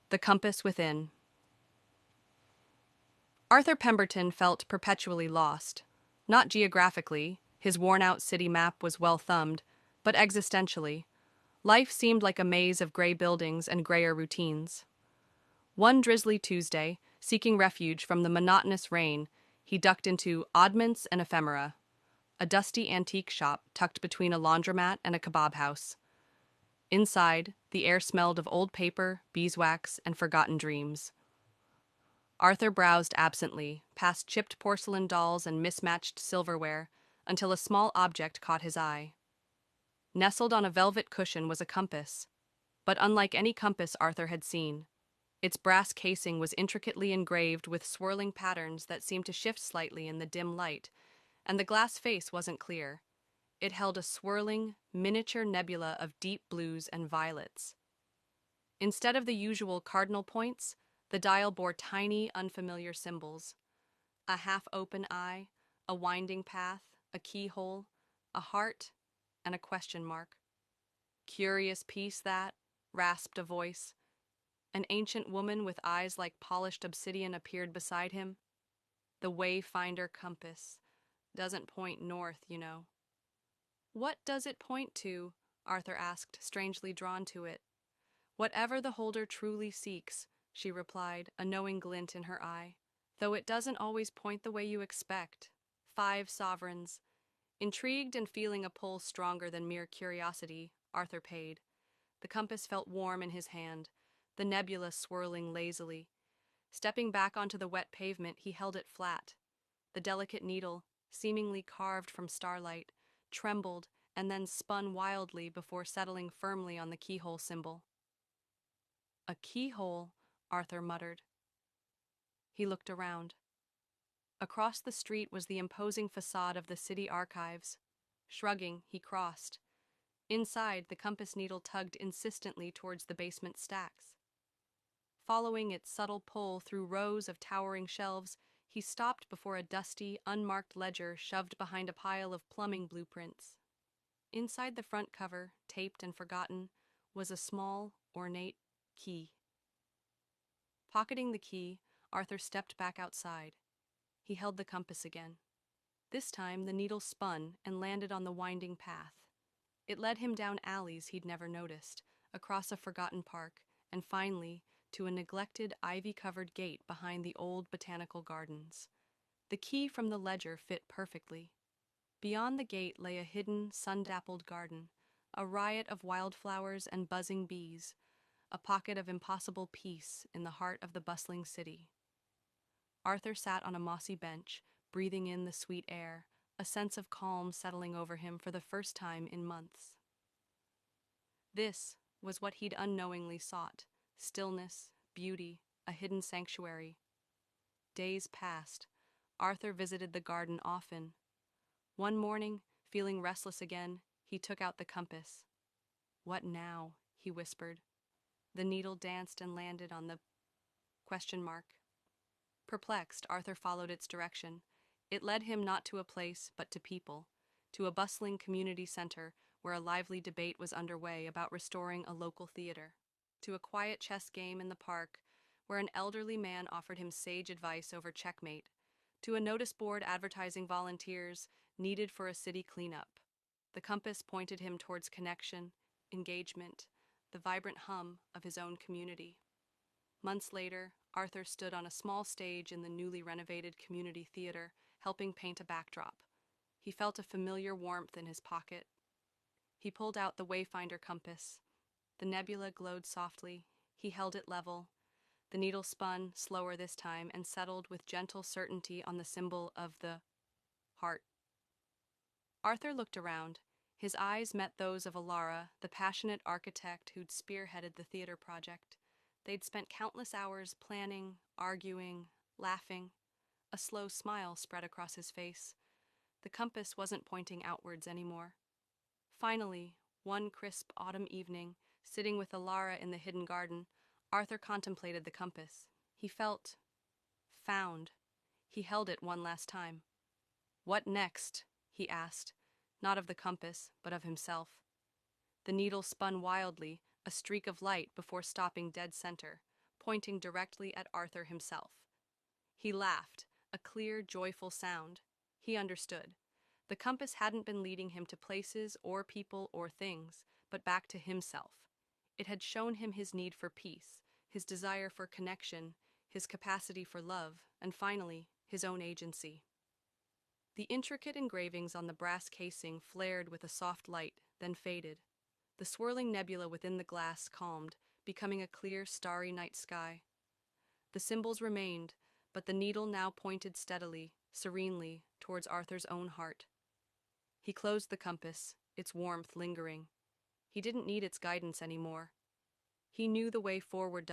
The Compass Within. Arthur Pemberton felt perpetually lost. Not geographically, his worn-out city map was well thumbed, but existentially. Life seemed like a maze of gray buildings and grayer routines. One drizzly Tuesday, seeking refuge from the monotonous rain, he ducked into Oddments and Ephemera, a dusty antique shop tucked between a laundromat and a kebab house. Inside, the air smelled of old paper, beeswax, and forgotten dreams. Arthur browsed absently, past chipped porcelain dolls and mismatched silverware, until a small object caught his eye. Nestled on a velvet cushion was a compass, but unlike any compass Arthur had seen. Its brass casing was intricately engraved with swirling patterns that seemed to shift slightly in the dim light, and the glass face wasn't clear. It held a swirling, miniature nebula of deep blues and violets. Instead of the usual cardinal points, the dial bore tiny, unfamiliar symbols. A half-open eye, a winding path, a keyhole, a heart, and a question mark. "Curious piece, that," rasped a voice. An ancient woman with eyes like polished obsidian appeared beside him. "The Wayfinder compass. Doesn't point north, you know." "What does it point to?" Arthur asked, strangely drawn to it. "Whatever the holder truly seeks," she replied, a knowing glint in her eye. "Though it doesn't always point the way you expect." 5 sovereigns. Intrigued and feeling a pull stronger than mere curiosity, Arthur paid. The compass felt warm in his hand, the nebula swirling lazily. Stepping back onto the wet pavement, he held it flat. The delicate needle, seemingly carved from starlight, trembled and then spun wildly before settling firmly on the keyhole symbol. "A keyhole," Arthur muttered. He looked around. Across the street was the imposing facade of the city archives. Shrugging, he crossed. Inside, the compass needle tugged insistently towards the basement stacks. Following its subtle pull through rows of towering shelves, he stopped before a dusty, unmarked ledger shoved behind a pile of plumbing blueprints. Inside the front cover, taped and forgotten, was a small, ornate key. Pocketing the key, Arthur stepped back outside. He held the compass again. This time, the needle spun and landed on the winding path. It led him down alleys he'd never noticed, across a forgotten park, and finally to a neglected, ivy-covered gate behind the old botanical gardens. The key from the ledger fit perfectly. Beyond the gate lay a hidden, sun-dappled garden, a riot of wildflowers and buzzing bees, a pocket of impossible peace in the heart of the bustling city. Arthur sat on a mossy bench, breathing in the sweet air, a sense of calm settling over him for the first time in months. This was what he'd unknowingly sought: stillness, beauty, a hidden sanctuary. Days passed. Arthur visited the garden often. One morning, feeling restless again, he took out the compass. "What now?" he whispered. The needle danced and landed on the question mark. Perplexed, Arthur followed its direction. It led him not to a place, but to people, to a bustling community center where a lively debate was underway about restoring a local theater, to a quiet chess game in the park where an elderly man offered him sage advice over checkmate, to a notice board advertising volunteers needed for a city cleanup. The compass pointed him towards connection, engagement, the vibrant hum of his own community. Months later, Arthur stood on a small stage in the newly renovated community theater, helping paint a backdrop. He felt a familiar warmth in his pocket. He pulled out the Wayfinder compass. The nebula glowed softly. He held it level. The needle spun, slower this time, and settled with gentle certainty on the symbol of the heart. Arthur looked around. His eyes met those of Alara, the passionate architect who'd spearheaded the theater project. They'd spent countless hours planning, arguing, laughing. A slow smile spread across his face. The compass wasn't pointing outwards anymore. Finally, one crisp autumn evening, sitting with Alara in the hidden garden, Arthur contemplated the compass. He felt found. He held it one last time. "What next?" he asked, not of the compass, but of himself. The needle spun wildly, a streak of light before stopping dead center, pointing directly at Arthur himself. He laughed, a clear, joyful sound. He understood. The compass hadn't been leading him to places or people or things, but back to himself. It had shown him his need for peace, his desire for connection, his capacity for love, and finally, his own agency. The intricate engravings on the brass casing flared with a soft light, then faded. The swirling nebula within the glass calmed, becoming a clear, starry night sky. The symbols remained, but the needle now pointed steadily, serenely, towards Arthur's own heart. He closed the compass, its warmth lingering. He didn't need its guidance anymore. He knew the way forward.